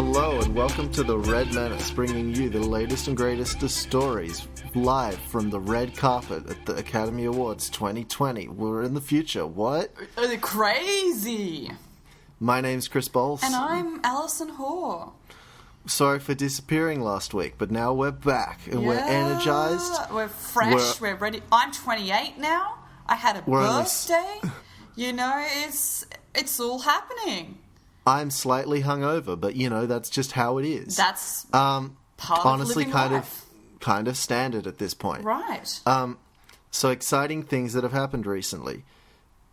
Hello and welcome to the Red Menace, bringing you the latest and greatest of stories live from the red carpet at the Academy Awards 2020. We're in the future. What? Crazy! My name's Chris Bowles. And I'm Alison Hoare. Sorry for disappearing last week, but now we're back and we're energized. We're fresh, we're ready. I'm 28 now. I had a birthday. You know, it's all happening. I'm slightly hungover, but you know, that's just how it is. That's part honestly of living life. kind of standard at this point. Right. So exciting things that have happened recently.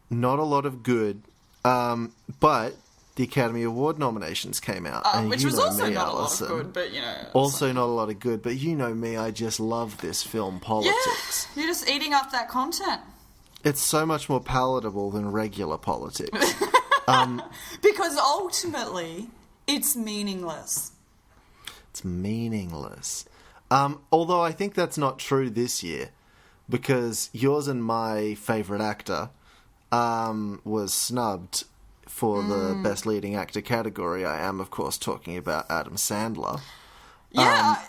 Not a lot of good, but the Academy Award nominations came out. And which was also not Allison, a lot of good, but you know. Also not a lot of good, but you know me, I just love this film politics. Yeah, you're just eating up that content. It's so much more palatable than regular politics. Because ultimately, it's meaningless. It's meaningless. Although I think that's not true this year, because yours and my favourite actor was snubbed for the Best Leading Actor category. I am, of course, talking about Adam Sandler. Yeah,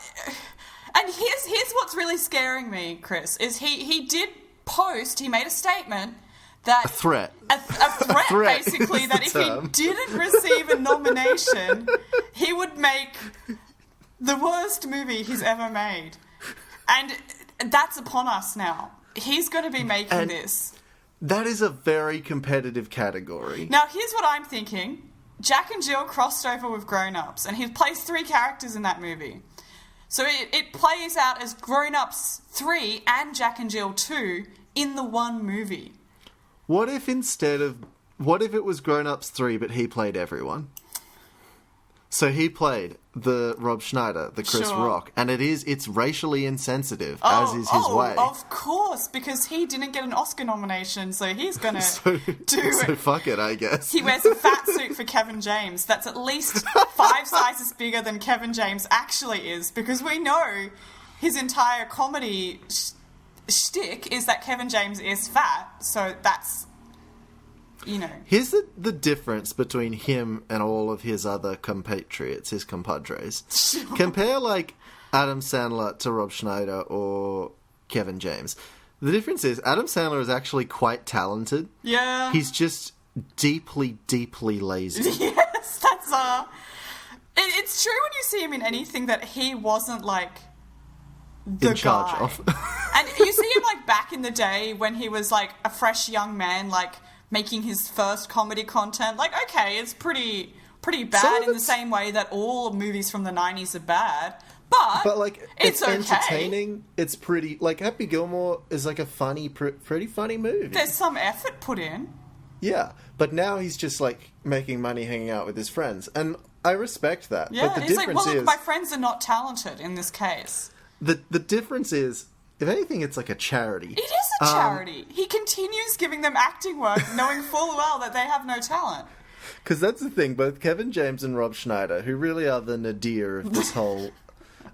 and here's what's really scaring me, Chris, is he did post, he made a statement that... A threat. A threat, basically, that if he didn't receive a nomination, he would make the worst movie he's ever made. And that's upon us now. He's going to be making this. That is a very competitive category. Now, here's what I'm thinking. Jack and Jill crossed over with Grown Ups, and he plays 3 characters in that movie. So it plays out as Grown Ups 3 and Jack and Jill 2 in the one movie. What if it was Grown Ups 3, but he played everyone? So he played the Rob Schneider, the Chris Rock, and it's racially insensitive, as is his way. Of course, because he didn't get an Oscar nomination, so he's gonna So fuck it, I guess. He wears a fat suit for Kevin James that's at least 5 sizes bigger than Kevin James actually is, because we know his entire comedy shtick is that Kevin James is fat, so that's... You know. Here's the difference between him and all of his other compatriots, his compadres. Sure. Compare, like, Adam Sandler to Rob Schneider or Kevin James. The difference is Adam Sandler is actually quite talented. Yeah. He's just deeply, deeply lazy. Yes, that's... It's true when you see him in anything that he wasn't, like, the in charge guy. of. And you see him, like, back in the day when he was, like, a fresh young man, like... making his first comedy content. Like, okay, it's pretty bad in the same way that all movies from the 90s are bad, but like, it's okay. Entertaining. It's pretty... Like, Happy Gilmore is like a funny, pretty funny movie. There's some effort put in. Yeah, but now he's just, like, making money hanging out with his friends, and I respect that. Yeah, but the he's difference like, well, look, is... my friends are not talented in this case. The difference is... If anything, it's like a charity. It is a charity. He continues giving them acting work, knowing full well that they have no talent. Because that's the thing, both Kevin James and Rob Schneider, who really are the nadir of this whole...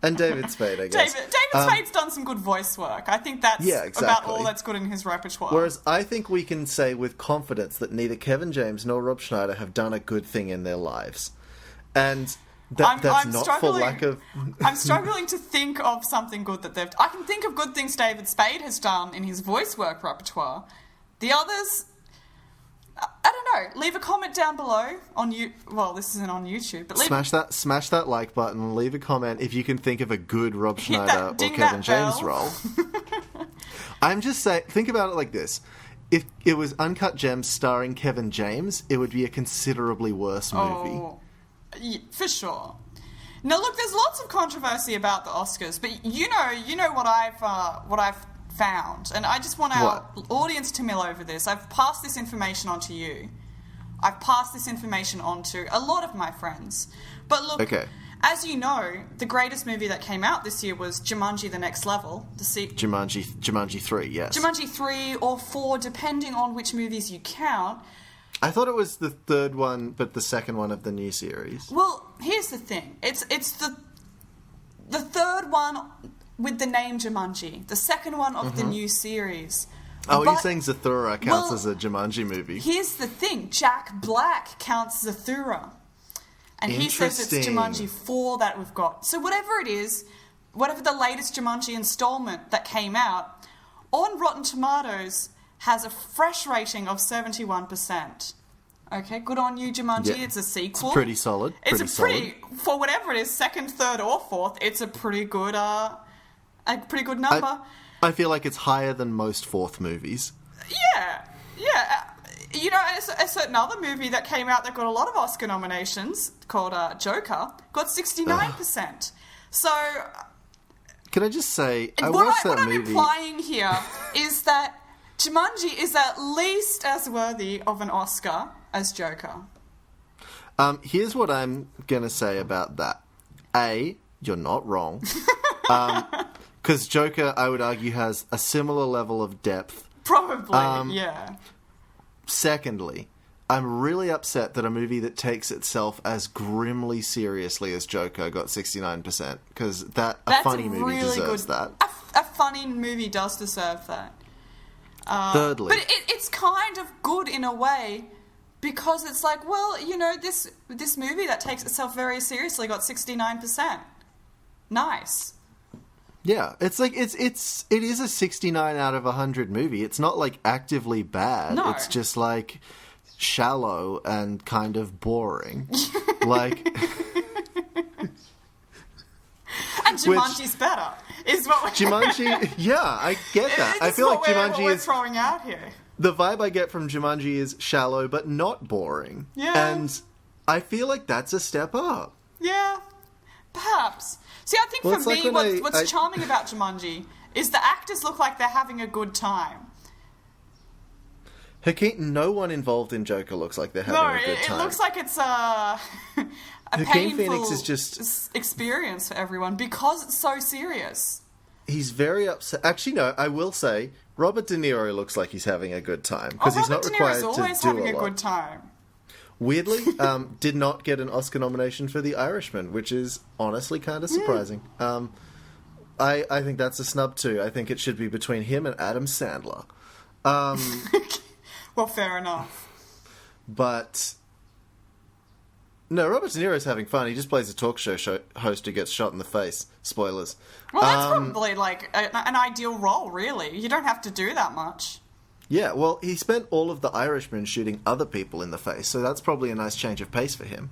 And David Spade, I guess. David Spade's done some good voice work. I think that's about all that's good in his repertoire. Whereas I think we can say with confidence that neither Kevin James nor Rob Schneider have done a good thing in their lives. And... That's not for lack of... I'm struggling to think of something good that they've... I can think of good things David Spade has done in his voice work repertoire. The others... I don't know. Leave a comment down below on you. Well, this isn't on YouTube, but smash that like button and leave a comment if you can think of a good Rob Schneider or Kevin James role. I'm just saying, think about it like this. If it was Uncut Gems starring Kevin James, it would be a considerably worse movie. Oh. Yeah, for sure. Now, look, there's lots of controversy about the Oscars, but you know what I've found, and I just want our audience to mill over this. I've passed this information on to you. I've passed this information on to a lot of my friends. But look, as you know, the greatest movie that came out this year was Jumanji: The Next Level. Jumanji 3, yes. Jumanji 3 or 4, depending on which movies you count. I thought it was the third one, but the second one of the new series. Well, here's the thing. It's the third one with the name Jumanji. The second one of the new series. Oh, you're saying Zathura counts as a Jumanji movie. Here's the thing. Jack Black counts Zathura. And he says it's Jumanji 4 that we've got. So whatever it is, whatever the latest Jumanji installment that came out, on Rotten Tomatoes has a fresh rating of 71%. Okay, good on you, Jumanji. Yeah. It's a sequel. It's pretty solid. For whatever it is, second, third, or fourth, it's a pretty good number. I feel like it's higher than most fourth movies. Yeah. You know, a certain other movie that came out that got a lot of Oscar nominations, called Joker, got 69%. So... Can I just say, I watched that movie... What I'm implying here is that Jumanji is at least as worthy of an Oscar as Joker. Here's what I'm going to say about that. A, you're not wrong. Because Joker, I would argue, has a similar level of depth. Probably, yeah. Secondly, I'm really upset that a movie that takes itself as grimly seriously as Joker got 69%, because a funny movie really deserves that. A funny movie does deserve that. Thirdly... But it's kind of good in a way, because it's like, well, you know, this movie that takes itself very seriously got 69%. Nice. Yeah, it's like it is a 69 out of 100 movie. It's not like actively bad. No. It's just like shallow and kind of boring. Like and Jumanji's better. Is what Jumanji? Yeah, I get that. I feel like Jumanji is throwing out here. The vibe I get from Jumanji is shallow but not boring. Yeah. And I feel like that's a step up. Yeah. Perhaps. See, I think for me, what's charming about Jumanji is the actors look like they're having a good time. No one involved in Joker looks like they're having a good time. It looks like it's a painful experience for everyone because it's so serious. He's very upset. Actually, no, I will say Robert De Niro looks like he's having a good time because he's not required to do a lot. Robert De Niro's always having a good time. Weirdly, did not get an Oscar nomination for The Irishman, which is honestly kind of surprising. I think that's a snub too. I think it should be between him and Adam Sandler. Well, fair enough. But no, Robert De Niro's having fun. He just plays a talk show host who gets shot in the face. Spoilers. Well, that's probably like an ideal role, really. You don't have to do that much. Yeah, well, he spent all of The Irishman shooting other people in the face, so that's probably a nice change of pace for him.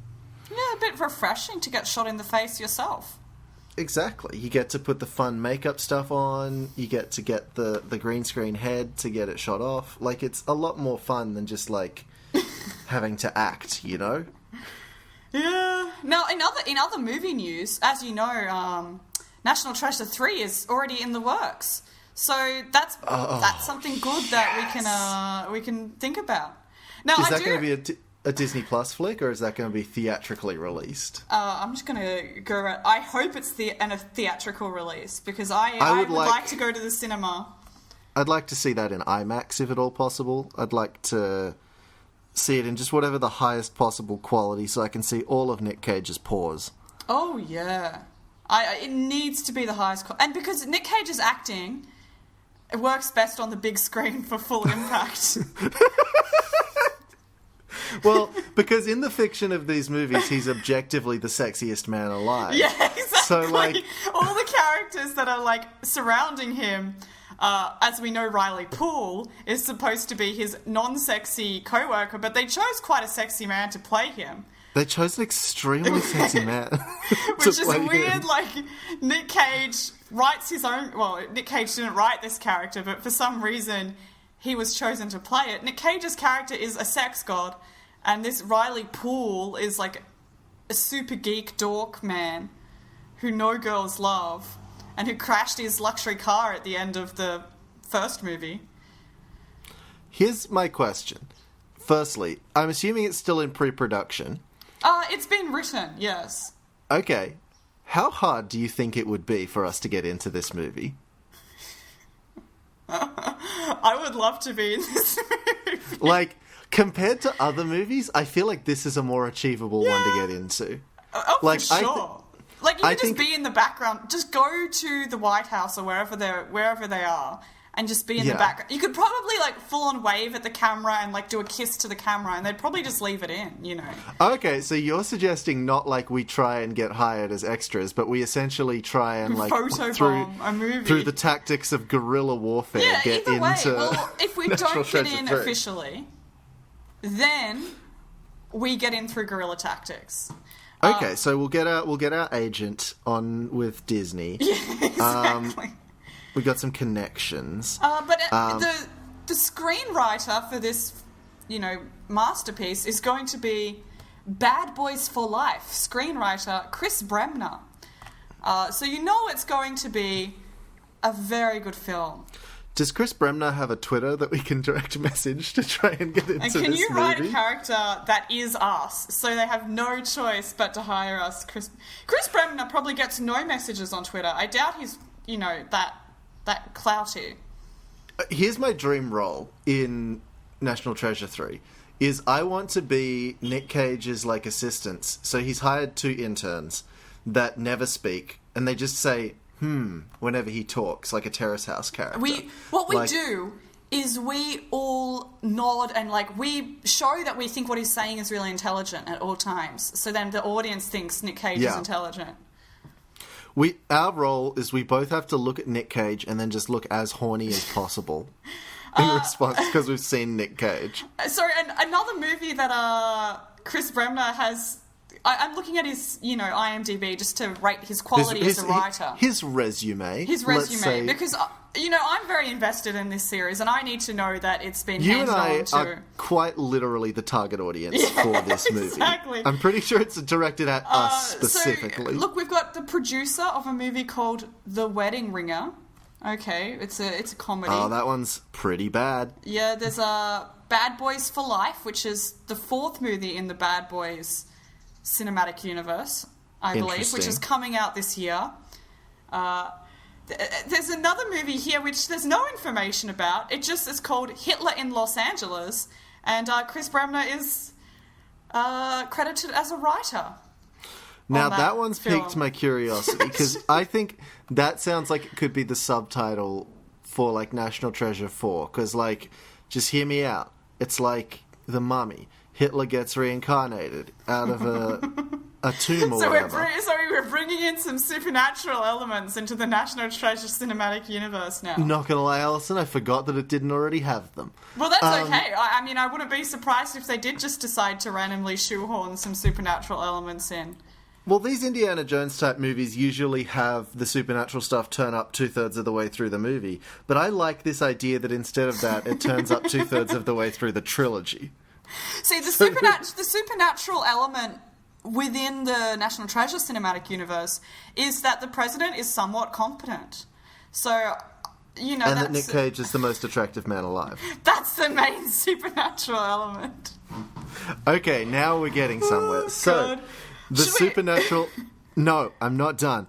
Yeah, a bit refreshing to get shot in the face yourself. Exactly. You get to put the fun makeup stuff on, you get the green screen head to get it shot off. Like, it's a lot more fun than just, like, having to act, you know? Yeah. Now, in other movie news, as you know, National Treasure 3 is already in the works. So that's something good that we can think about. Now, is that going to be a Disney Plus flick, or is that going to be theatrically released? I'm just going to go around. I hope it's a theatrical release because I would like to go to the cinema. I'd like to see that in IMAX if at all possible. I'd like to see it in just whatever the highest possible quality, so I can see all of Nick Cage's paws. Oh yeah, it needs to be the highest and because Nick Cage's acting. It works best on the big screen for full impact. Well, because in the fiction of these movies, he's objectively the sexiest man alive. Yeah, exactly. So, like, all the characters that are, like, surrounding him, as we know, Riley Poole is supposed to be his non-sexy co-worker, but they chose quite a sexy man to play him. They chose an extremely sexy man. Which is weird, like, Nick Cage writes his own... Well, Nick Cage didn't write this character, but for some reason he was chosen to play it. Nick Cage's character is a sex god, and this Riley Poole is, like, a super geek dork man who no girls love, and who crashed his luxury car at the end of the first movie. Here's my question. Firstly, I'm assuming it's still in pre-production. It's been written, yes. Okay. How hard do you think it would be for us to get into this movie? I would love to be in this movie. Like, compared to other movies, I feel like this is a more achievable one to get into. For sure. Like, you can just be in the background. Just go to the White House or wherever they are and just be in the background. You could probably, like, full-on wave at the camera and, like, do a kiss to the camera, and they'd probably just leave it in, you know. Okay, so you're suggesting not, like, we try and get hired as extras, but we essentially try and, like, photobomb a movie. Through the tactics of guerrilla warfare, get either way. into Well, if we don't get in officially, then we get in through guerrilla tactics. Okay, so we'll get our agent on with Disney. Yeah, exactly. We got some connections. But the screenwriter for this, you know, masterpiece is going to be Bad Boys for Life screenwriter Chris Bremner. So you know it's going to be a very good film. Does Chris Bremner have a Twitter that we can direct message to try and get into this movie? And can you write a character that is us, so they have no choice but to hire us? Chris Bremner probably gets no messages on Twitter. I doubt he's, you know, that clouty. Here's my dream role in National Treasure 3, is I want to be Nick Cage's, like, assistants. So he's hired 2 interns that never speak, and they just say, whenever he talks, like a Terrace House character. What we do is we all nod and, like, we show that we think what he's saying is really intelligent at all times. So then the audience thinks Nick Cage is intelligent. Our role is we both have to look at Nick Cage and then just look as horny as possible in response, because we've seen Nick Cage. Sorry, and another movie that Chris Bremner has... I'm looking at his, you know, IMDb just to rate his quality as a writer. His resume. Because, you know, I'm very invested in this series, and I need to know that it's been handed on to... You and I are quite literally the target audience for this movie. Exactly. I'm pretty sure it's directed at us specifically. So, look, we've got the producer of a movie called The Wedding Ringer. Okay, it's a comedy. Oh, that one's pretty bad. Yeah, there's Bad Boys for Life, which is the 4th movie in the Bad Boys cinematic universe, I believe, which is coming out this year. There's another movie here which there's no information about. It just is called Hitler in Los Angeles, and Chris Bremner is credited as a writer. Now that one's piqued my curiosity, because I think that sounds like it could be the subtitle for, like, National Treasure 4, because, like, just hear me out. It's like The Mummy. Hitler gets reincarnated out of a tomb or whatever. So we're bringing in some supernatural elements into the National Treasure cinematic universe now. Not gonna lie, Alison, I forgot that it didn't already have them. Well, that's okay. I mean, I wouldn't be surprised if they did just decide to randomly shoehorn some supernatural elements in. Well, these Indiana Jones type movies usually have the supernatural stuff turn up 2/3 of the way through the movie, but I like this idea that instead of that, it turns up 2/3 of the way through the trilogy. See, the supernatural element within the National Treasure cinematic universe is that the president is somewhat competent. So, you know, and that Nick Cage is the most attractive man alive. That's the main supernatural element. Okay, now we're getting somewhere. So, the supernatural... No, I'm not done.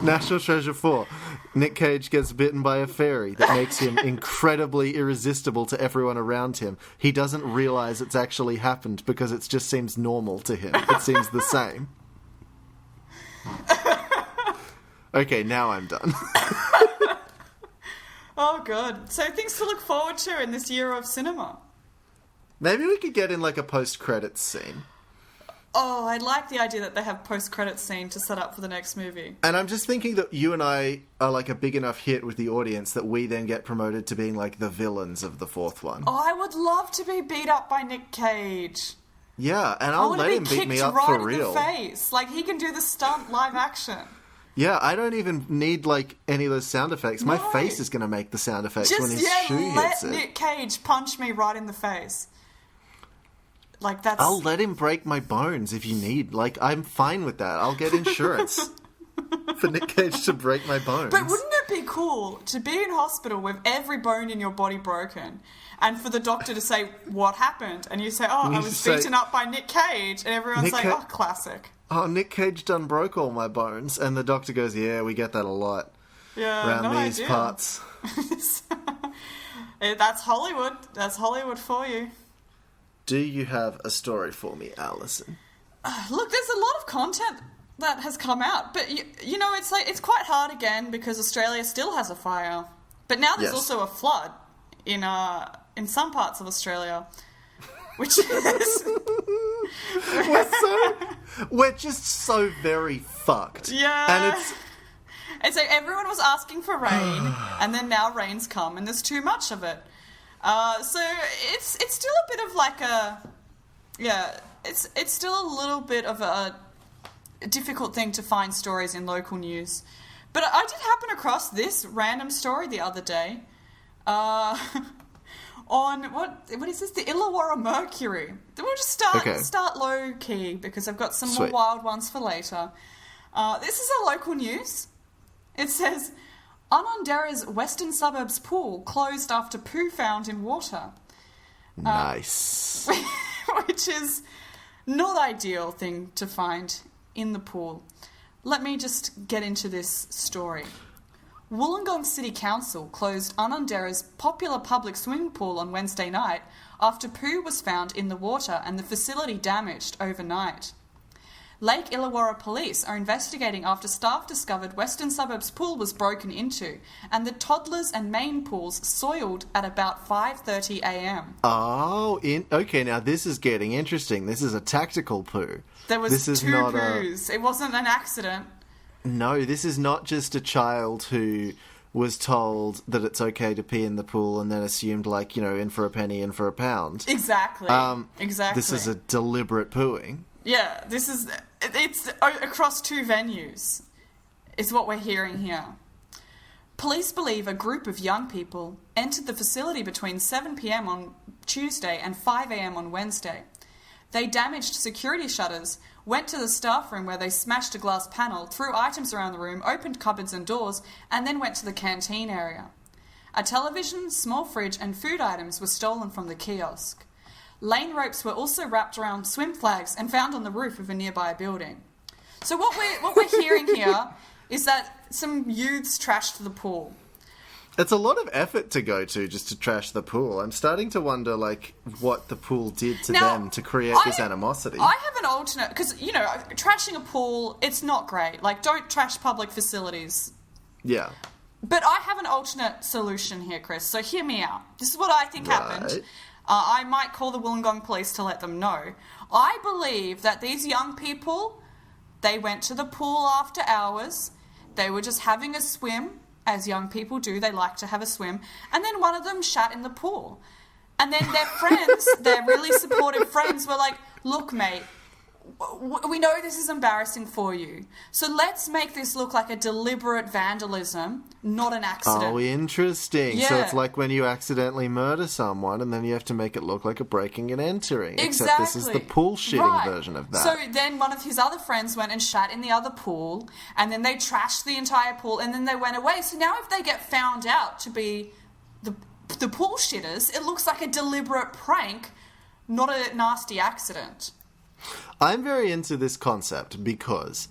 National Treasure 4. Nick Cage gets bitten by a fairy that makes him incredibly irresistible to everyone around him. He doesn't realise it's actually happened because it just seems normal to him. It seems the same. Okay, now I'm done. Oh, good. So things to look forward to in this year of cinema. Maybe we could get in, like, a post-credits scene. Oh, I like the idea that they have post-credits scene to set up for the next movie. And I'm just thinking that you and I are, like, a big enough hit with the audience that we then get promoted to being, like, the villains of the 4th one. Oh, I would love to be beat up by Nick Cage. Yeah, and I'll let him beat me up for real. Right in the face. Like, he can do the stunt live action. Yeah, I don't even need, like, any of those sound effects. My face is going to make the sound effects when his shoe hits it. Let Nick Cage punch me right in the face. Like, that's... I'll let him break my bones if you need. Like, I'm fine with that. I'll get insurance for Nick Cage to break my bones. But wouldn't it be cool to be in hospital with every bone in your body broken and for the doctor to say, what happened? And you say, I was beaten up by Nick Cage. And everyone's like, oh, classic. Oh, Nick Cage done broke all my bones. And the doctor goes, yeah, we get that a lot. Yeah, around these parts. That's Hollywood. That's Hollywood for you. Do you have a story for me, Alison? Look, there's a lot of content that has come out. But, you know, it's like it's quite hard again because Australia still has a fire. But now there's also a flood in some parts of Australia, which is... we're just so very fucked. Yeah. And it's like everyone was asking for rain, and then now rain's come, and there's too much of it. So it's still a bit of like a... Yeah, it's still a little bit of a difficult thing to find stories in local news. But I did happen across this random story the other day on what is this? The Illawarra Mercury. We'll just start low key because I've got some more wild ones for later. This is a local news. It says Unonderra's western suburbs pool closed after poo found in water. Nice. Which is not ideal thing to find in the pool. Let me just get into this story. Wollongong City Council closed Unonderra's popular public swimming pool on Wednesday night after poo was found in the water and the facility damaged overnight. Lake Illawarra Police are investigating after staff discovered Western Suburbs pool was broken into and the toddlers and main pools soiled at about 5:30 a.m. Oh, okay, now this is getting interesting. This is a tactical poo. There was two poos. It wasn't an accident. No, this is not just a child who was told that it's okay to pee in the pool and then assumed, like, you know, in for a penny, in for a pound. Exactly. Exactly. This is a deliberate pooing. Yeah, it's across two venues, is what we're hearing here. Police believe a group of young people entered the facility between 7 p.m. on Tuesday and 5 a.m. on Wednesday. They damaged security shutters, went to the staff room where they smashed a glass panel, threw items around the room, opened cupboards and doors, and then went to the canteen area. A television, small fridge, and food items were stolen from the kiosk. Lane ropes were also wrapped around swim flags and found on the roof of a nearby building. So what we're hearing here is that some youths trashed the pool. It's a lot of effort to go to just to trash the pool. I'm starting to wonder, like, what the pool did to them to create this animosity. I have an alternate, because, you know, trashing a pool, it's not great. Like, don't trash public facilities. Yeah. But I have an alternate solution here, Chris, so hear me out. This is what I think happened. I might call the Wollongong police to let them know. I believe that these young people, they went to the pool after hours, they were just having a swim, as young people do, they like to have a swim, and then one of them shat in the pool. And then their friends, their really supportive friends, were like, look, mate, we know this is embarrassing for you, so let's make this look like a deliberate vandalism, not an accident. Oh, interesting. Yeah. So it's like when you accidentally murder someone and then you have to make it look like a breaking and entering. Exactly. Except this is the pool shitting version of that. So then one of his other friends went and shat in the other pool, and then they trashed the entire pool, and then they went away. So now if they get found out to be the pool shitters, it looks like a deliberate prank, not a nasty accident. I'm very into this concept because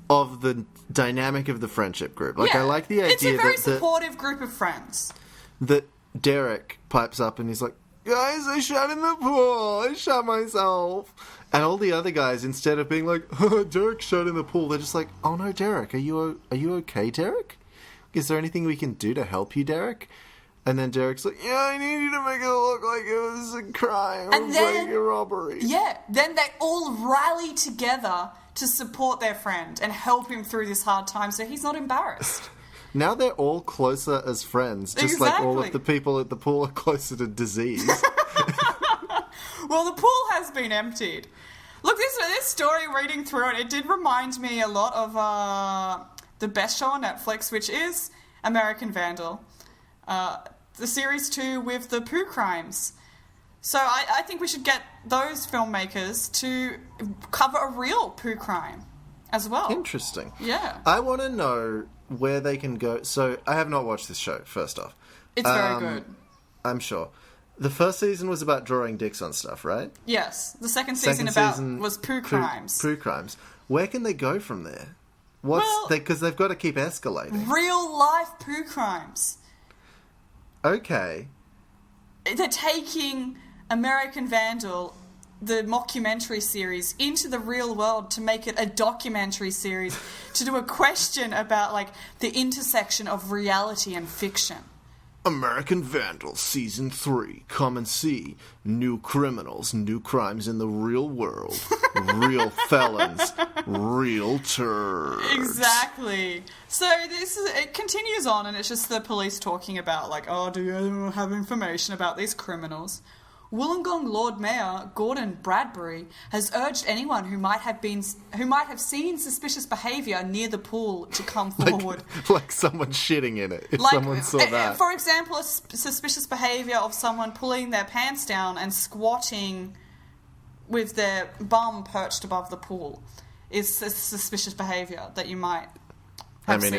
of the dynamic of the friendship group. Like, I like the idea it's a very supportive group of friends. That Derek pipes up and he's like, guys, I shot in the pool. I shot myself. And all the other guys, instead of being like, oh, Derek shot in the pool, they're just like, oh no, Derek, are you okay, Derek? Is there anything we can do to help you, Derek? And then Derek's like, yeah, I need you to make it look like it was a crime or like a robbery. Yeah, then they all rally together to support their friend and help him through this hard time so he's not embarrassed. Now they're all closer as friends, just like all of the people at the pool are closer to disease. Well, the pool has been emptied. Look, this story, reading through it, it did remind me a lot of the best show on Netflix, which is American Vandal. The series 2 with the poo crimes. So I think we should get those filmmakers to cover a real poo crime as well. Interesting. Yeah. I want to know where they can go. So I have not watched this show, first off. It's very good. I'm sure. The first season was about drawing dicks on stuff, right? Yes. The second season was poo crimes. Poo crimes. Where can they go from there? Because they've got to keep escalating. Real life poo crimes. Okay. They're taking American Vandal the mockumentary series into the real world to make it a documentary series, to do a question about, like, the intersection of reality and fiction. American Vandal Season 3. Come and see. New criminals, new crimes in the real world. Real felons, real turds. Exactly. So it continues on, and it's just the police talking about, like, oh, do you have information about these criminals? Wollongong Lord Mayor Gordon Bradbury has urged anyone who might have seen suspicious behaviour near the pool to come forward. Like someone shitting in it. If someone saw that. For example, a suspicious behaviour of someone pulling their pants down and squatting with their bum perched above the pool is a suspicious behaviour that you might have seen.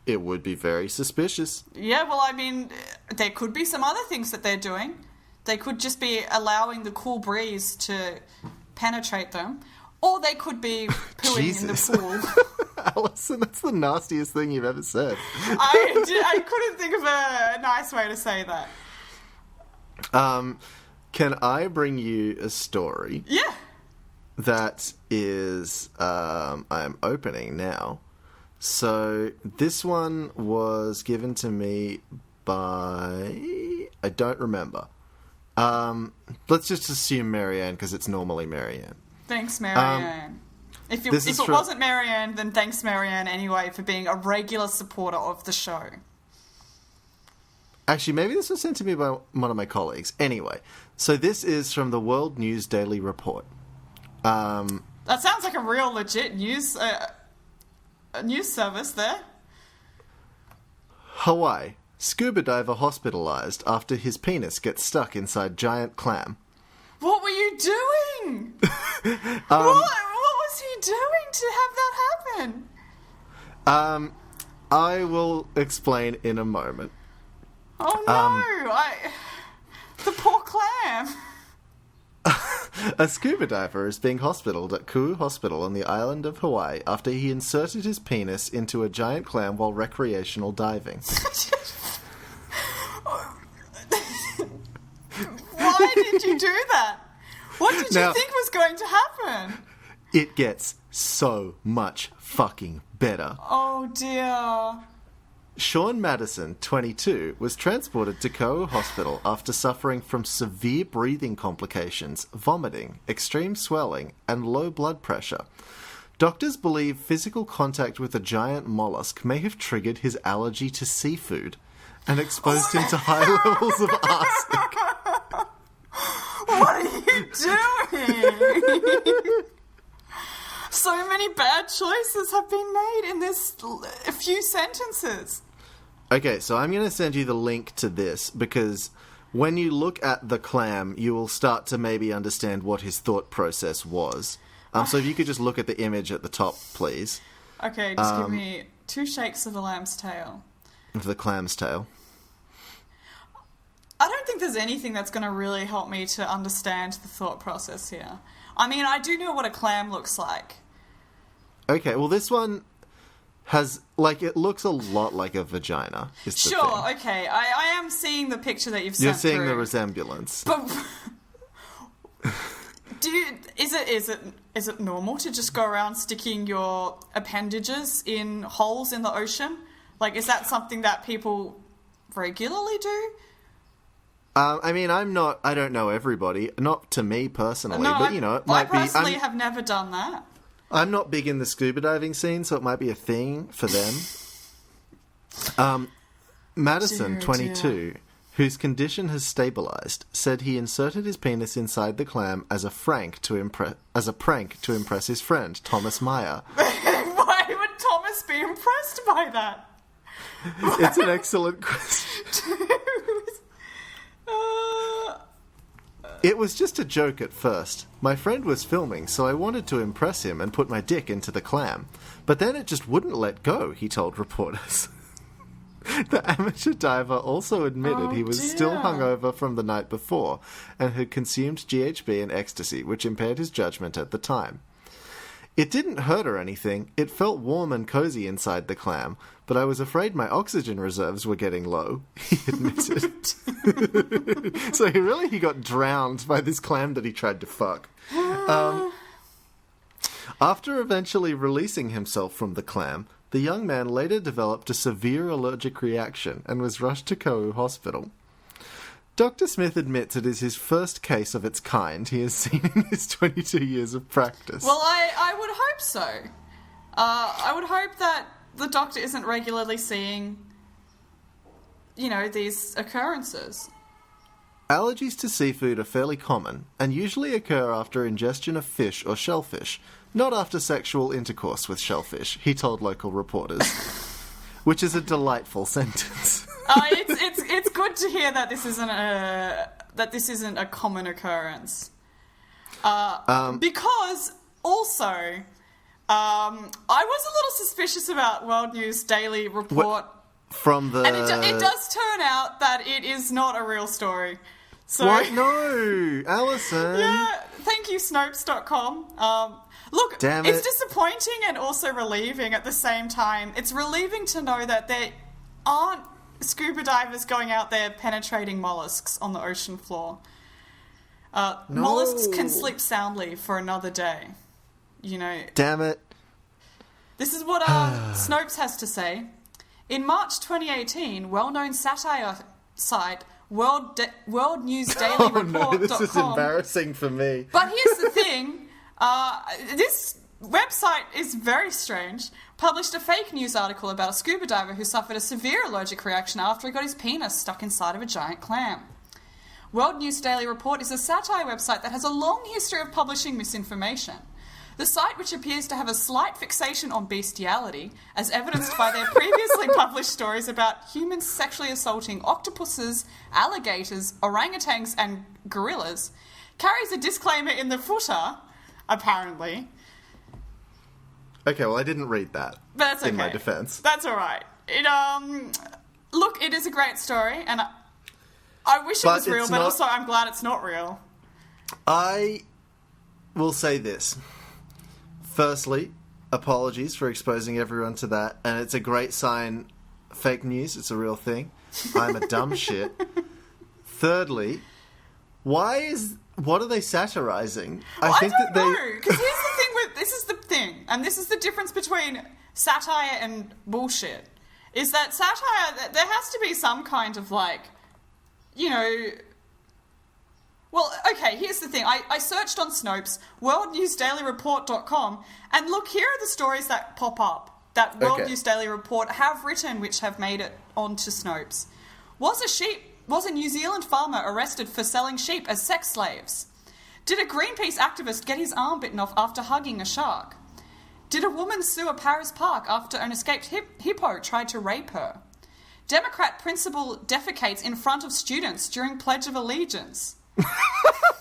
It would be very suspicious. Yeah, well, I mean, there could be some other things that they're doing. They could just be allowing the cool breeze to penetrate them, or they could be pooing in the pool. Alison, that's the nastiest thing you've ever said. I couldn't think of a nice way to say that. Can I bring you a story? Yeah. That is, I'm opening now. So this one was given to me by, I don't remember. Let's just assume Marianne, because it's normally Marianne. Thanks, Marianne. If it wasn't Marianne, then thanks, Marianne, anyway, for being a regular supporter of the show. Actually, maybe this was sent to me by one of my colleagues. Anyway, so this is from the World News Daily Report. That sounds like a real legit news service there. Hawaii. Scuba diver hospitalised after his penis gets stuck inside giant clam. What were you doing? What was he doing to have that happen? I will explain in a moment. Oh no! The poor clam. A scuba diver is being hospitaled at Kau Hospital on the island of Hawaii after he inserted his penis into a giant clam while recreational diving. Why did you do that? What did you think was going to happen? It gets so much fucking better. Oh dear. Sean Madison, 22, was transported to Kau Hospital after suffering from severe breathing complications, vomiting, extreme swelling, and low blood pressure. Doctors believe physical contact with a giant mollusk may have triggered his allergy to seafood and exposed him to high levels of arsenic. What are you doing? So many bad choices have been made in this few sentences. Okay, so I'm going to send you the link to this because when you look at the clam, you will start to maybe understand what his thought process was. So if you could just look at the image at the top, please. Okay, just give me 2 shakes of the lamb's tail. Of the clam's tail. I don't think there's anything that's going to really help me to understand the thought process here. I mean, I do know what a clam looks like. Okay, well, this one has, like, it looks a lot like a vagina. Sure, okay. I am seeing the picture that you've sent You're seeing through. the resemblance. But is it normal to just go around sticking your appendages in holes in the ocean? Like, is that something that people regularly do? I mean, I don't know everybody. Not to me personally, no, but, it might be... I personally have never done that. I'm not big in the scuba diving scene, so it might be a thing for them. Madison, 22, whose condition has stabilised, said he inserted his penis inside the clam as a prank to impress his friend, Thomas Meyer. Why would Thomas be impressed by that? It's an excellent question. It was just a joke at first. My friend was filming, so I wanted to impress him and put my dick into the clam. But then it just wouldn't let go, he told reporters. The amateur diver also admitted he was still hungover from the night before and had consumed GHB and ecstasy, which impaired his judgment at the time. It didn't hurt or anything. It felt warm and cozy inside the clam, but I was afraid my oxygen reserves were getting low, he admitted. So he got drowned by this clam that he tried to fuck. After eventually releasing himself from the clam, the young man later developed a severe allergic reaction and was rushed to Kau Hospital. Dr. Smith admits it is his first case of its kind he has seen in his 22 years of practice. Well, I would hope so. I would hope that the doctor isn't regularly seeing, these occurrences. Allergies to seafood are fairly common and usually occur after ingestion of fish or shellfish, not after sexual intercourse with shellfish, he told local reporters. Which is a delightful sentence. It's good to hear that this isn't a common occurrence. Because also, I was a little suspicious about World News Daily Report. And it does turn out that it is not a real story. So, what? No, Alison. Yeah, thank you, Snopes.com. Look, Damn it's it. disappointing and also relieving at the same time. It's relieving to know that there aren't scuba divers going out there penetrating mollusks on the ocean floor. No. Mollusks can sleep soundly for another day. Damn it. This is what Snopes has to say. In March 2018, well-known satire site World News Daily Report.com... no, this is embarrassing for me. But here's the thing. This website is very strange. Published a fake news article about a scuba diver who suffered a severe allergic reaction after he got his penis stuck inside of a giant clam. World News Daily Report is a satire website that has a long history of publishing misinformation. The site, which appears to have a slight fixation on bestiality, as evidenced by their previously published stories about humans sexually assaulting octopuses, alligators, orangutans, and gorillas, carries a disclaimer in the footer, apparently. Okay, well, I didn't read that. But that's okay. In my defense. That's all right. Look, it is a great story, and I wish it was real, but also I'm glad it's not real. I will say this. Firstly, apologies for exposing everyone to that, and it's a great sign. Fake news, it's a real thing. I'm a dumb shit. Thirdly, what are they satirizing? I don't know, because this is the thing, and this is the difference between satire and bullshit, is that satire, there has to be some kind of well, okay, here's the thing. I searched on Snopes, worldnewsdailyreport.com, and look, here are the stories that pop up that World News Daily Report have written, which have made it onto Snopes. Was a New Zealand farmer arrested for selling sheep as sex slaves? Did a Greenpeace activist get his arm bitten off after hugging a shark? Did a woman sue a Paris park after an escaped hippo tried to rape her? Democrat principal defecates in front of students during Pledge of Allegiance.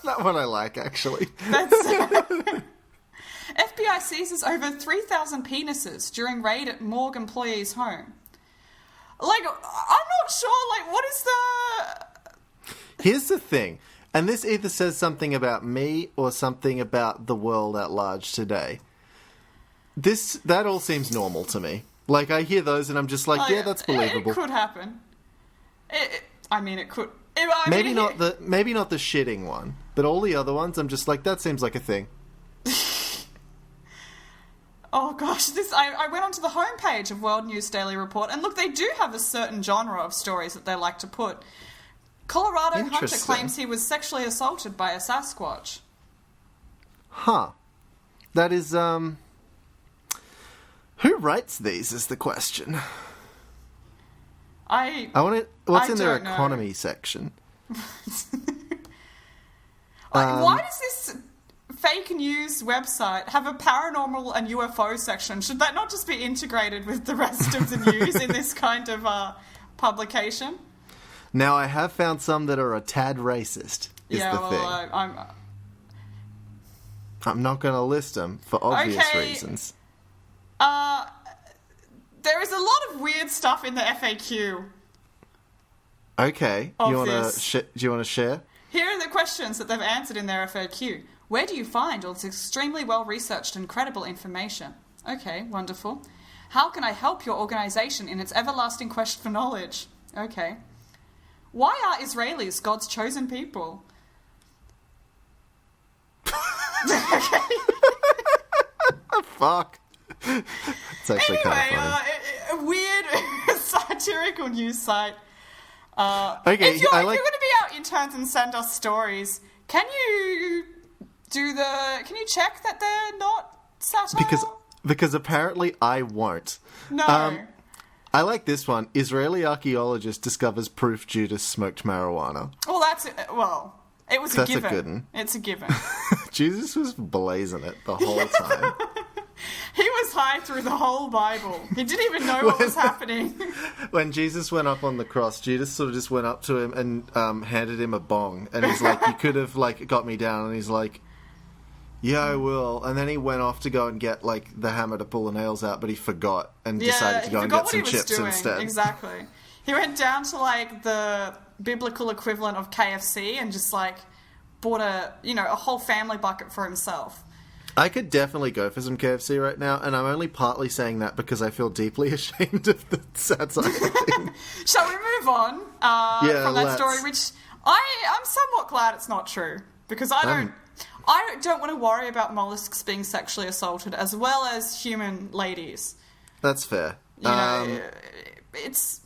That one I like, actually. FBI seizes over 3,000 penises during raid at morgue employee's home. I'm not sure, what is the... Here's the thing, and this either says something about me or something about the world at large today. That all seems normal to me. I hear those and I'm just like, yeah, that's believable. It could happen. It could... Maybe not the shitting one, but all the other ones, I'm just like, that seems like a thing. Oh gosh, I went onto the homepage of World News Daily Report, and look, they do have a certain genre of stories that they like to put. Colorado hunter claims he was sexually assaulted by a Sasquatch. Huh. That is, who writes these is the question. What's in their economy section? Why does this fake news website have a paranormal and UFO section? Should that not just be integrated with the rest of the news in this kind of publication? Now, I have found some that are a tad racist, is the thing. I'm not going to list them for obvious reasons. There is a lot of weird stuff in the FAQ. Okay. Do you want to share? Here are the questions that they've answered in their FAQ. Where do you find all this extremely well-researched and credible information? Okay, wonderful. How can I help your organisation in its everlasting quest for knowledge? Okay. Why are Israelis God's chosen people? Fuck. It's actually kind of funny. A weird satirical news site. Okay, if you're going to be our interns and send us stories, can you check that they're not satire? Because apparently I won't. No. I like this one. Israeli archaeologist discovers proof Judas smoked marijuana. Well, it was a given. That's a good one. It's a given. Jesus was blazing it the whole time. He was high through the whole Bible. He didn't even know what was happening. When Jesus went up on the cross, Judas sort of just went up to him and handed him a bong. And he's like, you could have got me down. And he's like, yeah, I will. And then he went off to go and get the hammer to pull the nails out, but he forgot and decided to go and get some chips instead. Exactly. He went down to the biblical equivalent of KFC and just bought a whole family bucket for himself. I could definitely go for some KFC right now, and I'm only partly saying that because I feel deeply ashamed of the satire thing. Shall we move on from that story, which I'm somewhat glad it's not true, because I don't want to worry about mollusks being sexually assaulted as well as human ladies. That's fair. It's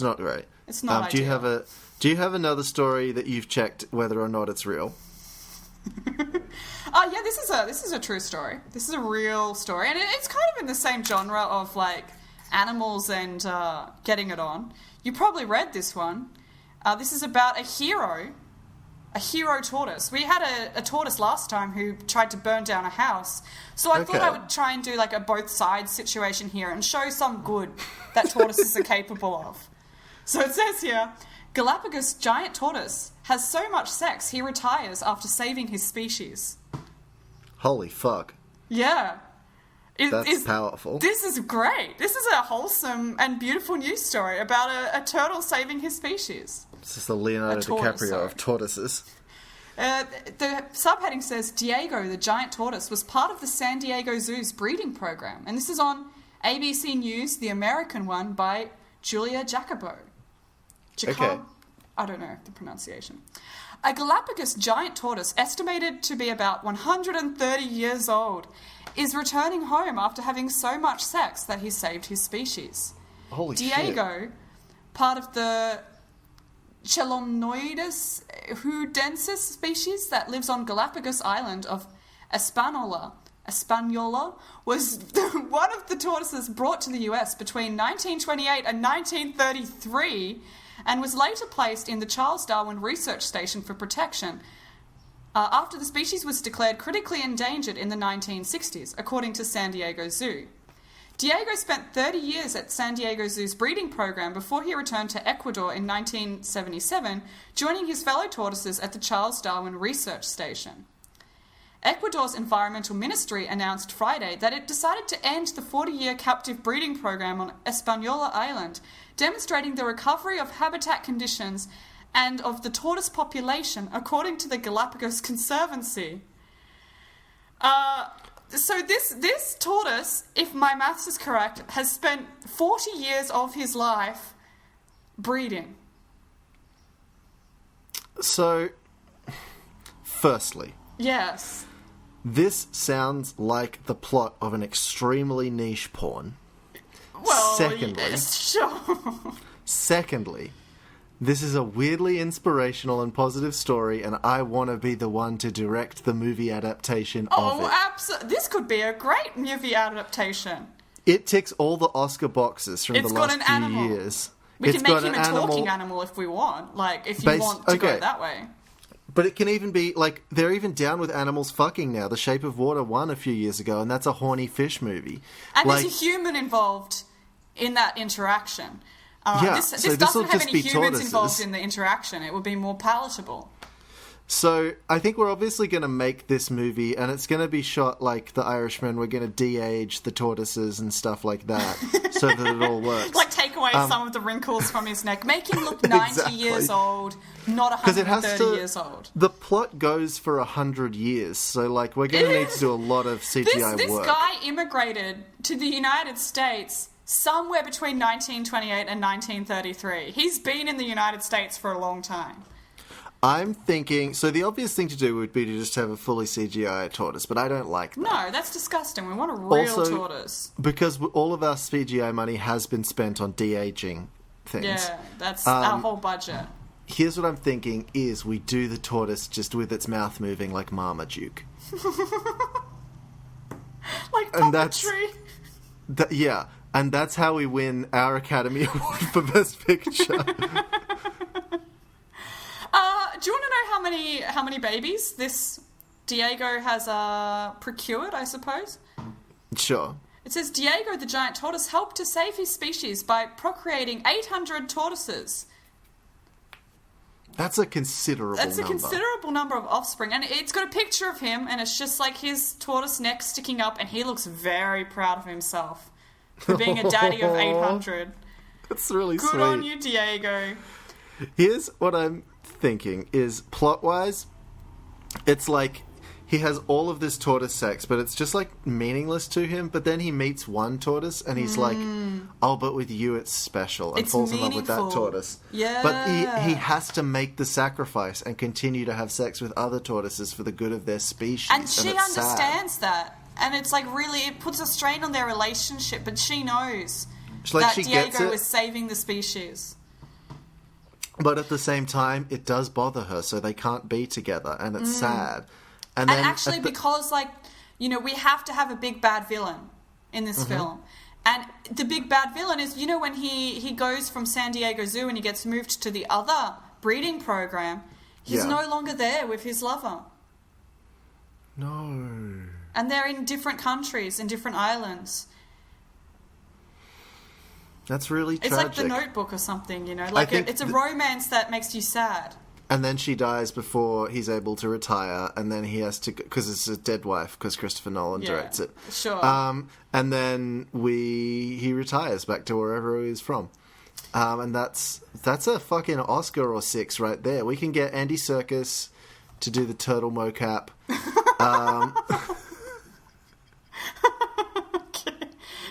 not great. It's not ideal. Do you have another story that you've checked whether or not it's real? Yeah, this is a true story. This is a real story, and it's kind of in the same genre of animals and getting it on. You probably read this one. This is about a hero tortoise. We had a tortoise last time who tried to burn down a house, so I thought I would try and do a both sides situation here and show some good that tortoises are capable of. So it says here, Galapagos giant tortoise has so much sex he retires after saving his species. Holy fuck. Yeah. That's powerful. This is great. This is a wholesome and beautiful news story about a turtle saving his species. This is the Leonardo DiCaprio of tortoises. The subheading says, Diego, the giant tortoise, was part of the San Diego Zoo's breeding program. And this is on ABC News, the American one, by Julia Jacobo. Okay. I don't know the pronunciation. A Galapagos giant tortoise, estimated to be about 130 years old, is returning home after having so much sex that he saved his species. Holy shit. Diego, part of the Chelonoidus hudensis species that lives on Galapagos Island of Hispaniola, was one of the tortoises brought to the US between 1928 and 1933 and was later placed in the Charles Darwin Research Station for protection after the species was declared critically endangered in the 1960s, according to San Diego Zoo. Diego spent 30 years at San Diego Zoo's breeding program before he returned to Ecuador in 1977, joining his fellow tortoises at the Charles Darwin Research Station. Ecuador's Environmental Ministry announced Friday that it decided to end the 40-year captive breeding program on Hispaniola Island, demonstrating the recovery of habitat conditions and of the tortoise population, according to the Galapagos Conservancy. So this tortoise, if my maths is correct, has spent 40 years of his life breeding. So, firstly... Yes. This sounds like the plot of an extremely niche porn. Well, yes, sure. Secondly, this is a weirdly inspirational and positive story, and I want to be the one to direct the movie adaptation of it. Oh, absolutely. This could be a great movie adaptation. It ticks all the Oscar boxes from the last few years. We can make him a talking animal if we want. If you want to go that way. But it can even be, they're even down with animals fucking now. The Shape of Water won a few years ago, and that's a horny fish movie. And there's a human involved in that interaction. This doesn't have any humans involved in the interaction. It would be more palatable. So I think we're obviously going to make this movie, and it's going to be shot like The Irishman. We're going to de-age the tortoises and stuff like that, so that it all works. Take away some of the wrinkles from his neck. Make him look 90 years old, not 130 years old. The plot goes for 100 years, so like we're going to need to do a lot of CGI this work. This guy immigrated to the United States somewhere between 1928 and 1933. He's been in the United States for a long time. I'm thinking... So the obvious thing to do would be to just have a fully CGI tortoise, but I don't like that. No, that's disgusting. We want a real tortoise. Because all of our CGI money has been spent on de-aging things. Yeah, that's our whole budget. Here's what I'm thinking is we do the tortoise just with its mouth moving like Marmaduke. Like puppetry. Yeah, and that's how we win our Academy Award for Best Picture. Do you want to know how many babies this Diego has procured, I suppose? Sure. It says Diego the giant tortoise helped to save his species by procreating 800 tortoises. That's a considerable number. That's a considerable number of offspring. And it's got a picture of him, and it's just like his tortoise neck sticking up, and he looks very proud of himself for being a daddy of 800. That's really sweet. Good on you, Diego. Here's what I'm thinking is plot-wise, it's like he has all of this tortoise sex, but it's just like meaningless to him. But then he meets one tortoise and he's like, oh, but with you it's special, and falls in love with that tortoise. Yeah. But he has to make the sacrifice and continue to have sex with other tortoises for the good of their species. And she understands that. And it's like really, it puts a strain on their relationship, but she knows that Diego is saving the species. But at the same time, it does bother her, so they can't be together, and it's sad. And then actually, because, like, you know, we have to have a big bad villain in this film. And the big bad villain is, you know, when he goes from San Diego Zoo and he gets moved to the other breeding program, he's no longer there with his lover. No. And they're in different countries, in different islands. That's really tragic. It's like The Notebook or something, you know? Like, it's a romance that makes you sad. And then she dies before he's able to retire, and then he has to... Because it's a dead wife, because Christopher Nolan directs it. Sure. And then he retires back to wherever he's from. And that's a fucking Oscar or 6 right there. We can get Andy Serkis to do the turtle mocap.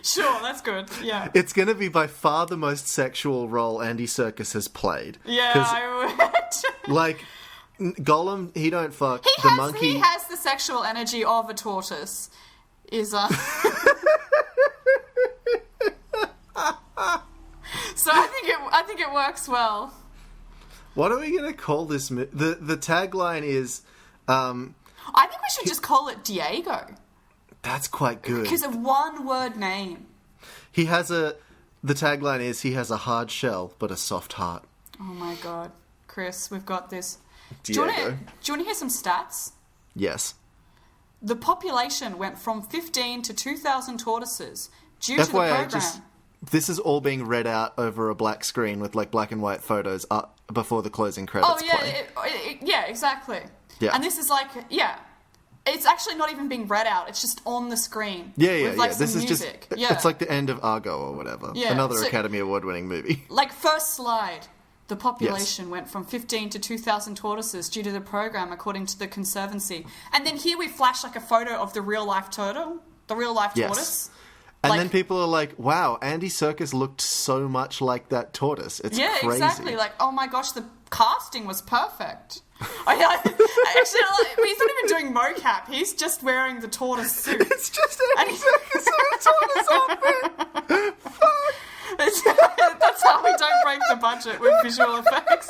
Sure, that's good. Yeah. It's going to be by far the most sexual role Andy Serkis has played. Yeah, I would. Like, Gollum, he don't fuck. He has the sexual energy of a tortoise. So I think it works well. What are we going to call this? The tagline is... I think we should just call it Diego. That's quite good. Because of one word name. The tagline is, he has a hard shell, but a soft heart. Oh my god. Chris, we've got this. Diego. Do you want to hear some stats? Yes. The population went from 15 to 2,000 tortoises due to the program. This is all being read out over a black screen with like black and white photos up before the closing credits play. Yeah, exactly. Yeah. And this is like, it's actually not even being read out. It's just on the screen. Yeah. With This some is music. just... It's like the end of Argo or whatever. Yeah. Another Academy Award-winning movie. Like, first slide. The population went from 15 to 2,000 tortoises due to the program, according to the Conservancy. And then here we flash like a photo of the real-life turtle, the real-life tortoise. And then people are like, wow, Andy Serkis looked so much like that tortoise. It's crazy. Yeah, exactly. Like, oh my gosh, the casting was perfect. Actually, he's not even doing mocap. He's just wearing the tortoise suit. It's just Andy Serkis in a tortoise outfit. Fuck. That's how we don't break the budget with visual effects.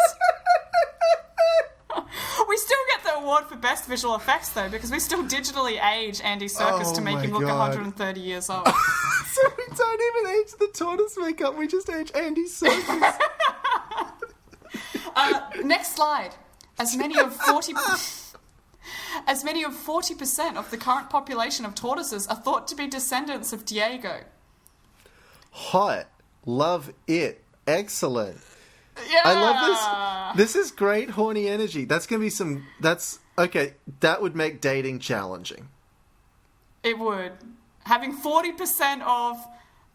We still get the award for best visual effects, though, because we still digitally age Andy Serkis to make him look 130 years old. So we don't even age the tortoise makeup, we just age Andy Serkis. Next slide. As many of 40% of the current population of tortoises are thought to be descendants of Diego. Hot. Love it. Excellent. Yeah. I love this. This is great horny energy. That's going to be okay, that would make dating challenging. It would. Having 40% of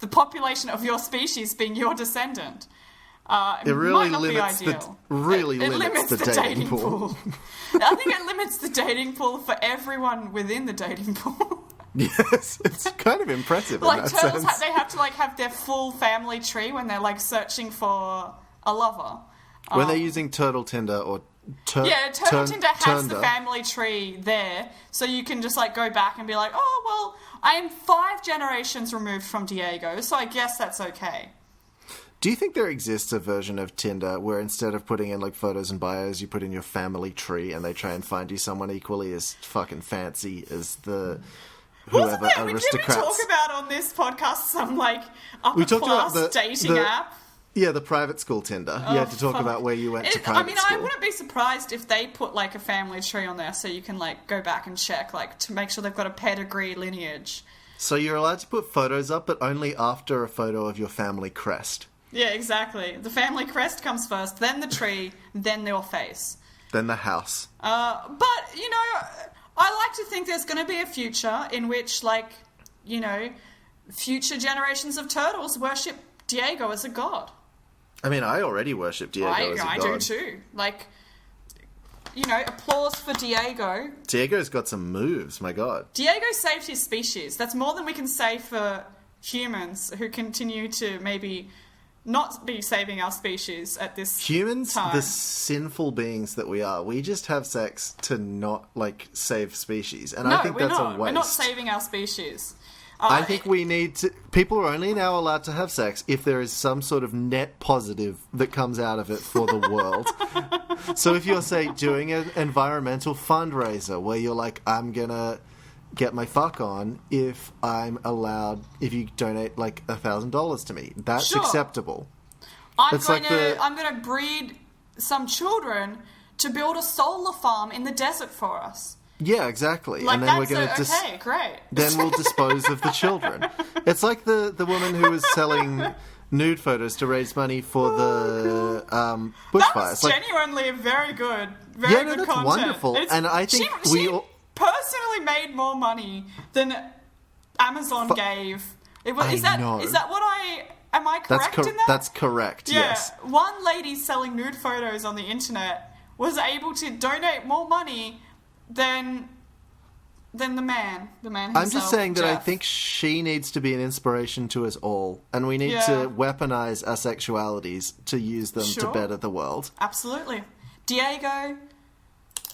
the population of your species being your descendant. It really might not limits be the ideal. limits the dating pool. I think it limits the dating pool for everyone within the dating pool. Yes, it's kind of impressive in that turtles, sense. they have to have their full family tree when they're searching for a lover. When they're using Turtle Tinder or Turtle Tinder has the family tree there, so you can just go back and be like, oh well, I am 5 generations removed from Diego, so I guess that's okay. Do you think there exists a version of Tinder where instead of putting in photos and bios, you put in your family tree and they try and find you someone equally as fucking fancy as the whoever aristocrats? Did we talk about on this podcast some upper class dating app? Yeah, the private school Tinder. You had to talk about where you went to private school. I wouldn't be surprised if they put a family tree on there so you can go back and check to make sure they've got a pedigree lineage. So you're allowed to put photos up, but only after a photo of your family crest. Yeah, exactly. The family crest comes first, then the tree, then your face. Then the house. But, I like to think there's going to be a future in which, future generations of turtles worship Diego as a god. I mean, I already worship Diego as a god. I do too. Applause for Diego. Diego's got some moves, my god. Diego saved his species. That's more than we can say for humans who continue to maybe not be saving our species at this Humans, time. the sinful beings that we are, we just have sex to not, save species. And I think that's a waste. We're not saving our species. I think we need to... People are only now allowed to have sex if there is some sort of net positive that comes out of it for the world. So if you're, say, doing an environmental fundraiser where you're like, I'm gonna get my fuck on if I'm allowed... If you donate, $1,000 to me. That's acceptable. I'm gonna breed some children to build a solar farm in the desert for us. Yeah, exactly. And then we're going to okay, great. Then we'll dispose of the children. It's like the woman who was selling nude photos to raise money for the bushfires. That was genuinely very good, good that's content. Wonderful. And I think she personally made more money than Amazon gave. Is that what am I correct in that? That's correct. Yeah. Yes. One lady selling nude photos on the internet was able to donate more money than the man himself. I'm just saying that Jeff. I think she needs to be an inspiration to us all, and we need to weaponize our sexualities to use them to better the world. Absolutely. Diego,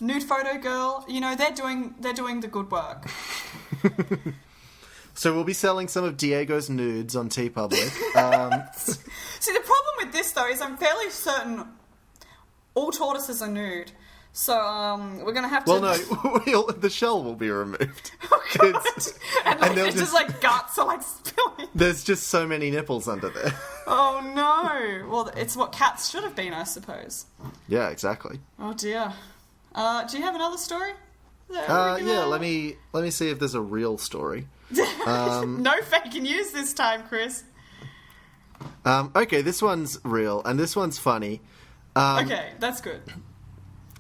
nude photo girl, they're doing the good work. So we'll be selling some of Diego's nudes on TeePublic. See, the problem with this though is I'm fairly certain all tortoises are nude. So, we're going to have to... Well, no, the shell will be removed. Oh, God. And they'll just guts are, spilling. There's just so many nipples under there. Oh, no. Well, it's what cats should have been, I suppose. Yeah, exactly. Oh, dear. Do you have another story? Yeah, let me see if there's a real story. No fake news this time, Chris. Okay, this one's real, and this one's funny. Okay, that's good.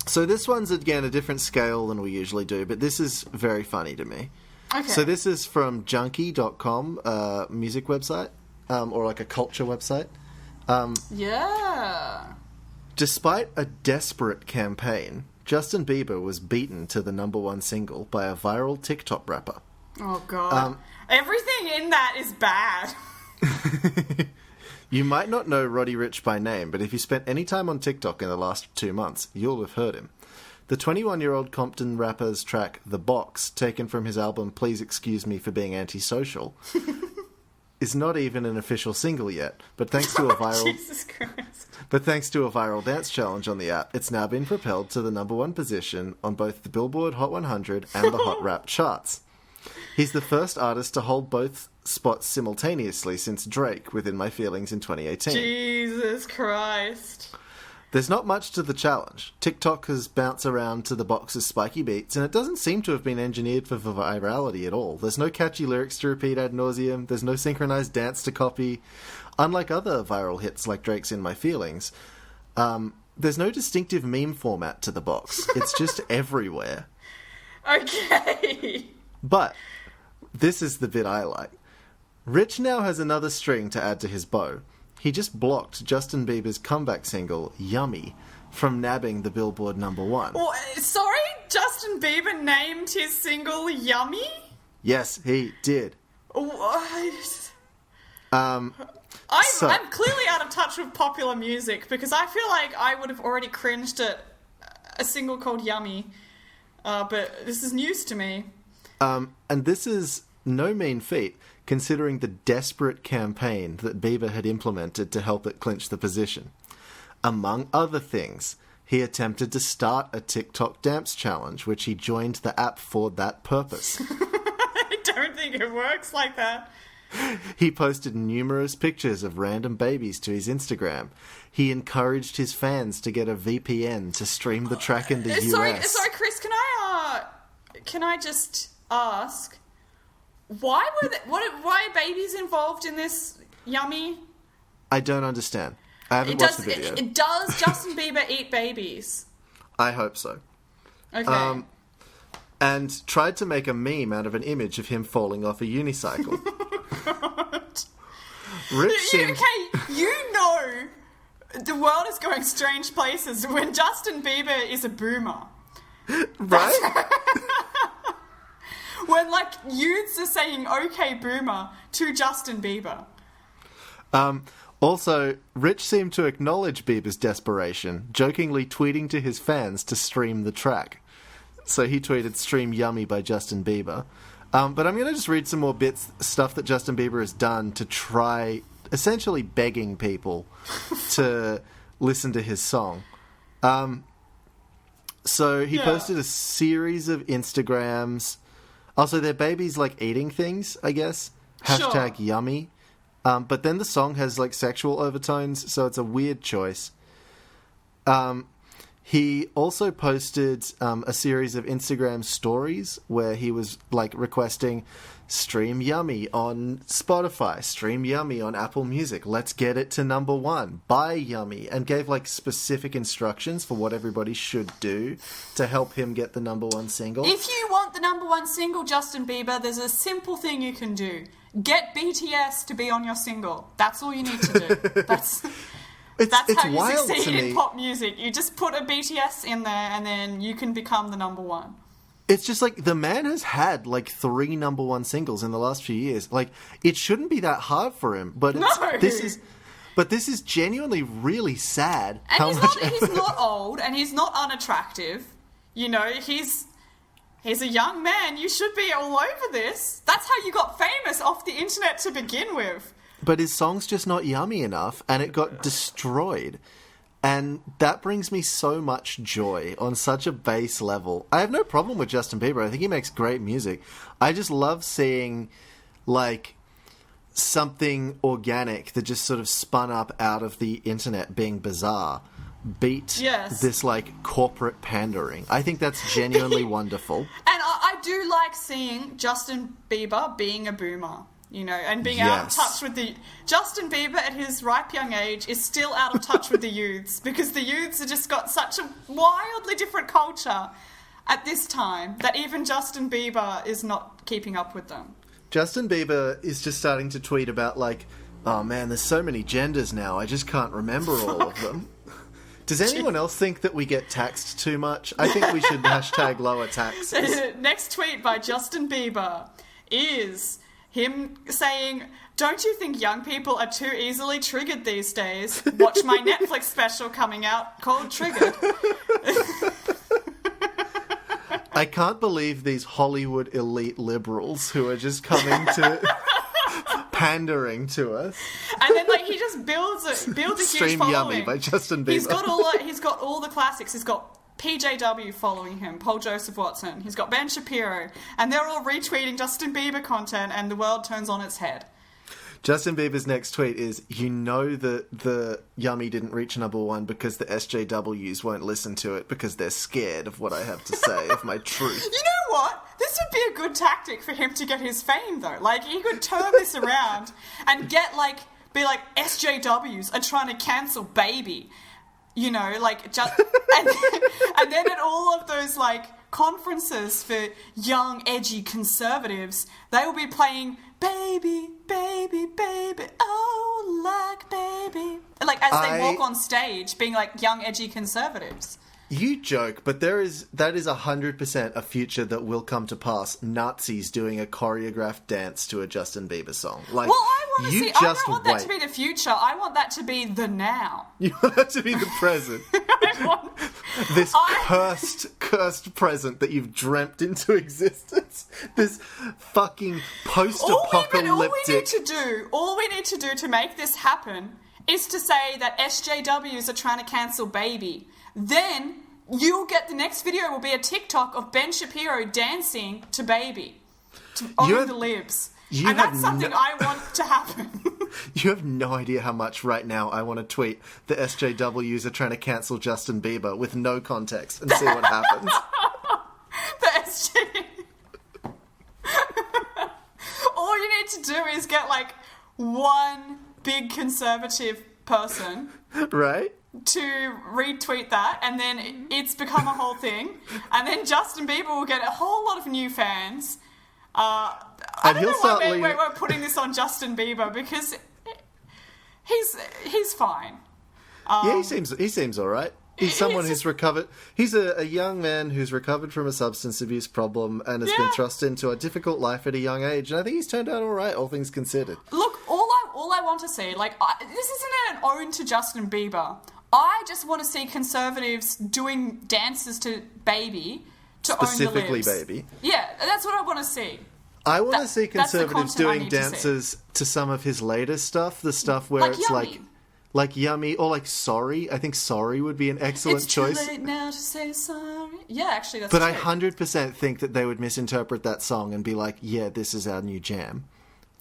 So this one's, again, a different scale than we usually do, but this is very funny to me. Okay. So this is from junkie.com, music website, or a culture website. Yeah. Despite a desperate campaign, Justin Bieber was beaten to the #1 single by a viral TikTok rapper. Oh, God. Everything in that is bad. You might not know Roddy Ricch by name, but if you spent any time on TikTok in the last 2 months, you'll have heard him. The 21-year-old Compton rapper's track, The Box, taken from his album Please Excuse Me for Being Antisocial, is not even an official single yet, but thanks to a viral... Jesus Christ. But thanks to a viral dance challenge on the app, it's now been propelled to the #1 position on both the Billboard Hot 100 and the Hot Rap charts. He's the first artist to hold both spots simultaneously since Drake within My Feelings in 2018. Jesus Christ. There's not much to the challenge. TikTok has bounced around to the box's spiky beats, and it doesn't seem to have been engineered for virality at all. There's no catchy lyrics to repeat ad nauseum. There's no synchronized dance to copy. Unlike other viral hits like Drake's In My Feelings, there's no distinctive meme format to the box. It's just everywhere. Okay. But this is the bit I like. Rich now has another string to add to his bow. He just blocked Justin Bieber's comeback single, Yummy, from nabbing the Billboard #1. Well, sorry? Justin Bieber named his single Yummy? Yes, he did. What? I'm clearly out of touch with popular music because I feel like I would have already cringed at a single called Yummy. But this is news to me. And this is no mean feat, considering the desperate campaign that Bieber had implemented to help it clinch the position. Among other things, he attempted to start a TikTok dance challenge, which he joined the app for that purpose. I don't think it works like that. He posted numerous pictures of random babies to his Instagram. He encouraged his fans to get a VPN to stream the track in the US. Sorry, Chris, can I just ask, why are babies involved in this Yummy? I don't understand. I haven't watched the video. Does Justin Bieber eat babies? I hope so. Okay. And tried to make a meme out of an image of him falling off a unicycle. You know the world is going strange places when Justin Bieber is a boomer. Right? When, like, youths are saying, okay, boomer, to Justin Bieber. Also, Rich seemed to acknowledge Bieber's desperation, jokingly tweeting to his fans to stream the track. So he tweeted, "Stream Yummy" by Justin Bieber. But I'm going to just read some more stuff that Justin Bieber has done to try, essentially begging people to listen to his song. So he posted a series of Instagrams. Also, their babies like eating things, I guess. # Yummy. But then the song has like sexual overtones, so it's a weird choice. He also posted a series of Instagram stories where he was like requesting stream Yummy on Spotify, stream Yummy on Apple Music, let's get it to #1, buy Yummy, and gave like specific instructions for what everybody should do to help him get the #1 single. If you want the #1 single, Justin Bieber, there's a simple thing you can do. Get BTS to be on your single. That's all you need to do. That's how you succeed in pop music. You just put a BTS in there and then you can become the #1. It's just like the man has had like 3 #1 singles in the last few years. Like it shouldn't be that hard for him, but this is genuinely really sad. And he's not old and he's not unattractive. You know, he's a young man. You should be all over this. That's how you got famous off the internet to begin with. But his song's just not yummy enough, and it got destroyed. And that brings me so much joy on such a base level. I have no problem with Justin Bieber. I think he makes great music. I just love seeing, like, something organic that just sort of spun up out of the internet being bizarre beat this, like, corporate pandering. I think that's genuinely wonderful. And I do like seeing Justin Bieber being a boomer. You know, and being out of touch with the... Justin Bieber, at his ripe young age, is still out of touch with the youths, because the youths have just got such a wildly different culture at this time that even Justin Bieber is not keeping up with them. Justin Bieber is just starting to tweet about, like, oh man, there's so many genders now, I just can't remember all of them. Does anyone else think that we get taxed too much? I think we should # lower taxes. Next tweet by Justin Bieber is... him saying, "Don't you think young people are too easily triggered these days? Watch my Netflix special coming out called Triggered." I can't believe these Hollywood elite liberals who are just coming to pandering to us. And then like he just builds a huge Stream following. Yummy by Justin Bieber. He's got all the classics. He's got PJW following him, Paul Joseph Watson. He's got Ben Shapiro, and they're all retweeting Justin Bieber content, and the world turns on its head. Justin Bieber's next tweet is, you know that the Yummy didn't reach #1 because the SJWs won't listen to it because they're scared of what I have to say, of my truth. You know what? This would be a good tactic for him to get his fame, though. Like, he could turn this around and be like, SJWs are trying to cancel Baby. You know, like, and then at all of those, like, conferences for young, edgy conservatives, they will be playing "Baby, Baby, Baby, oh, like baby," like as they walk on stage, being like young, edgy conservatives. You joke, but that is 100% a future that will come to pass. Nazis doing a choreographed dance to a Justin Bieber song. Like, well, I want to see. I don't want that wait. to be the future. I want that to be the now. You want that to be the present. This cursed present that you've dreamt into existence. This fucking post-apocalyptic. All we need to do to make this happen is to say that SJWs are trying to cancel Baby. Then you'll get the next video will be a TikTok of Ben Shapiro dancing to Baby. To own the libs. And that's something I want to happen. You have no idea how much right now I want to tweet the SJWs are trying to cancel Justin Bieber with no context and see what happens. The SJ... All you need to do is get like one big conservative person. Right? To retweet that, and then it's become a whole thing, and then Justin Bieber will get a whole lot of new fans. I don't know why we're putting this on Justin Bieber, because he's fine. Yeah, he seems all right. He's someone who's recovered. He's a young man who's recovered from a substance abuse problem and has been thrust into a difficult life at a young age, and I think he's turned out all right, all things considered. Look, all I want to see, like, this isn't an ode to Justin Bieber. I just want to see conservatives doing dances to Baby to own the libs. Specifically Baby. Yeah, that's what I want to see. I want to see conservatives doing dances to some of his latest stuff, the stuff where like it's Yummy. like Yummy, or like Sorry. I think Sorry would be an excellent choice. It's too late now to say sorry. Yeah, actually, that's But true. I 100% think that they would misinterpret that song and be like, yeah, this is our new jam.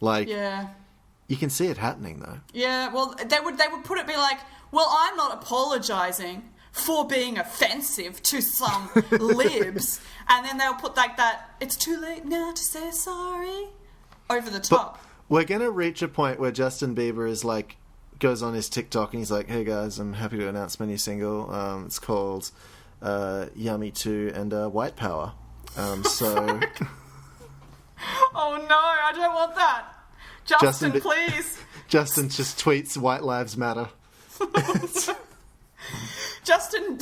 Like, you can see it happening, though. Yeah, well, they would put it be like, well, I'm not apologising for being offensive to some libs. And then they'll put like that, it's too late now to say sorry, over the top. But we're going to reach a point where Justin Bieber is like, goes on his TikTok and he's like, hey guys, I'm happy to announce my new single. It's called Yummy 2 and White Power. So... Oh no, I don't want that. Justin, please. Justin just tweets White Lives Matter. Justin,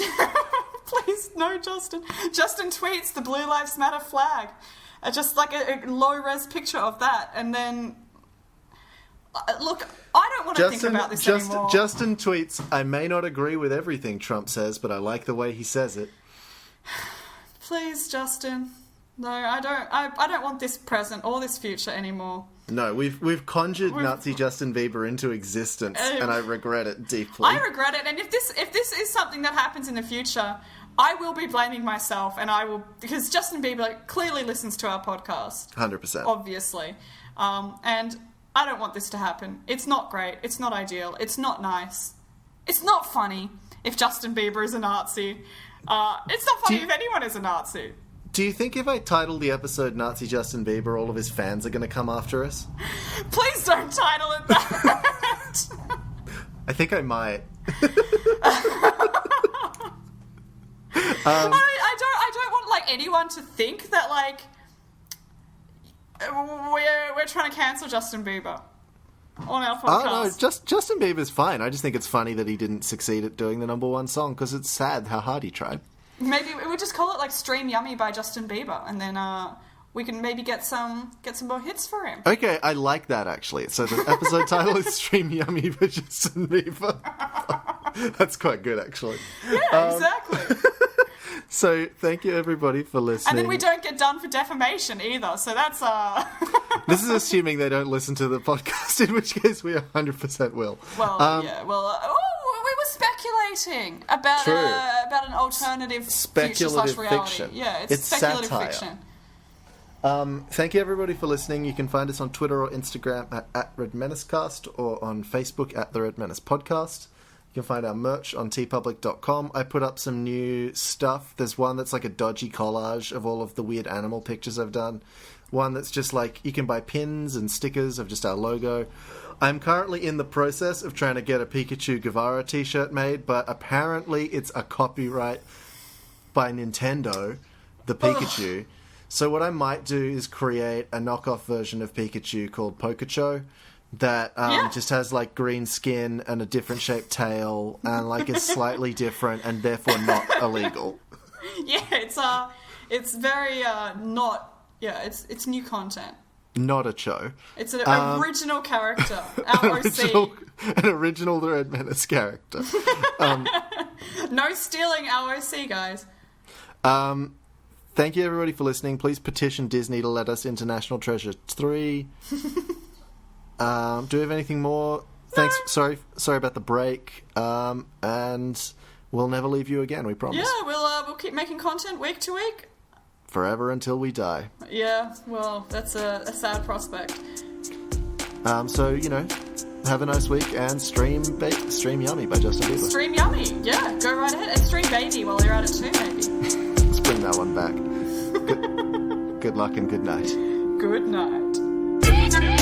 please, no, Justin. Justin tweets the Blue Lives Matter flag. Just like a low-res picture of that. And then, look, I don't want to think about this anymore. Justin tweets, I may not agree with everything Trump says, but I like the way he says it. Please, Justin. No, I don't want this present or this future anymore. No, we've conjured Nazi Justin Bieber into existence, and I regret it deeply. I regret it, and if this is something that happens in the future, I will be blaming myself, and I will, because Justin Bieber clearly listens to our podcast. 100%. Obviously. And I don't want this to happen. It's not great. It's not ideal. It's not nice. It's not funny if Justin Bieber is a Nazi. It's not funny if anyone is a Nazi. Do you think if I title the episode Nazi Justin Bieber, all of his fans are going to come after us? Please don't title it that. I think I might. I don't want like anyone to think that like we're trying to cancel Justin Bieber on our podcast. Oh no, Justin Bieber's fine. I just think it's funny that he didn't succeed at doing the #1 song because it's sad how hard he tried. Maybe we would just call it like Stream Yummy by Justin Bieber, and then we can maybe get some more hits for him. Okay, I like that actually. So the episode title is Stream Yummy by Justin Bieber. That's quite good actually. Yeah, exactly. So thank you everybody for listening. And then we don't get done for defamation either, so that's This is assuming they don't listen to the podcast, in which case we 100% will. Well, yeah, well... we were speculating about an alternative speculative future/reality. fiction. Yeah, it's speculative satire. fiction. Thank you everybody for listening. You can find us on Twitter or Instagram at Red Menacecast, or on Facebook at The Red Menace Podcast. You can find our merch on tpublic.com. I put up some new stuff. There's one that's like a dodgy collage of all of the weird animal pictures I've done. One that's just like, you can buy pins and stickers of just our logo. I'm currently in the process of trying to get a Pikachu Guevara t-shirt made, but apparently it's a copyright by Nintendo the Pikachu. So what I might do is create a knockoff version of Pikachu called Pokecho that just has like green skin and a different shaped tail and like is slightly different and therefore not illegal. Yeah, it's very not. Yeah, it's new content. Not a cho. It's an original character. Our OC. An original The Red Menace character. No stealing our OC, guys. Thank you everybody for listening. Please petition Disney to let us into National Treasure 3. Do we have anything more? Thanks. Sorry about the break. And we'll never leave you again. We promise. Yeah, we'll keep making content week to week. Forever until we die. Yeah, well, that's a sad prospect. So have a nice week and stream Yummy by Justin Bieber. Stream Yummy, yeah, go right ahead and stream Baby while you're at it too, maybe. Let's bring that one back. Good luck and good night. Good night.